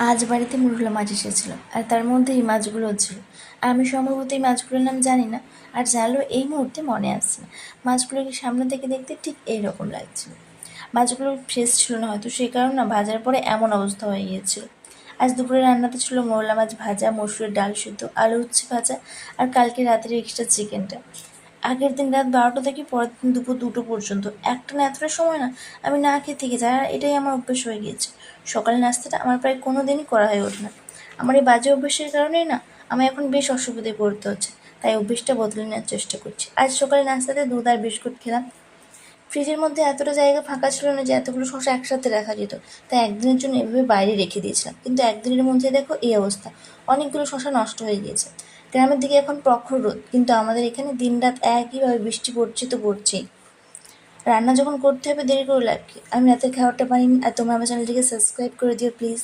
আজ বাড়িতে মৌরলা মাছ এসেছিল, আর তার মধ্যে এই মাছগুলো ছিল। আমি সম্ভবত এই মাছগুলোর নাম জানি না, আর জানলেও এই মুহূর্তে মনে আসছে না। মাছগুলোকে সামনে থেকে দেখতে ঠিক এইরকম লাগছিল। মাছগুলো ফ্রেশ ছিল না হয়তো, সেই কারণে না ভাজার পরে এমন অবস্থা হয়ে গিয়েছিল। আজ দুপুরে রান্নাতে ছিল মৌরলা মাছ ভাজা, মসুরের ডাল সিদ্ধ, আলু উচ্ছে ভাজা, আর কালকে রাতের এক্সট্রা চিকেনটা। আগের দিন রাত 12টা থেকে পরের দিন দুপুর 2টো পর্যন্ত একটানা এতটা সময় না আমি না খেয়ে থেকে যাই, আর এটাই আমার অভ্যেস হয়ে গিয়েছে। সকালের নাস্তাটা আমার প্রায় কোনো দিনই করা হয়ে ওঠে না। আমার এই বাজে অভ্যেসের কারণেই না আমি এখন বেশ অসুবিধায় পড়তে হচ্ছে, তাই অভ্যেসটা বদলে নেওয়ার চেষ্টা করছি। আজ সকালে নাস্তাতে দুধ আর বিস্কুট খেলাম। ফ্রিজের মধ্যে এতটা জায়গা ফাঁকা ছিল না যে এতগুলো শসা একসাথে রাখা যেত, তাই একদিনের জন্য এভাবে বাইরে রেখে দিয়েছিলাম। কিন্তু একদিনের মধ্যে দেখো এই অবস্থা, অনেকগুলো শসা নষ্ট হয়ে গিয়েছে। গ্রামের দিকে এখন প্রখর রোদ, কিন্তু আমাদের এখানে দিনরাত একইভাবে বৃষ্টি পড়ছে তো পড়ছেই। রান্না যখন করতে হবে দেরি করে লাগে। আমি রাতের খাবারটা বানিয়ে, আর তোমরা আমার চ্যানেলটিকে সাবস্ক্রাইব করে দিও প্লিজ।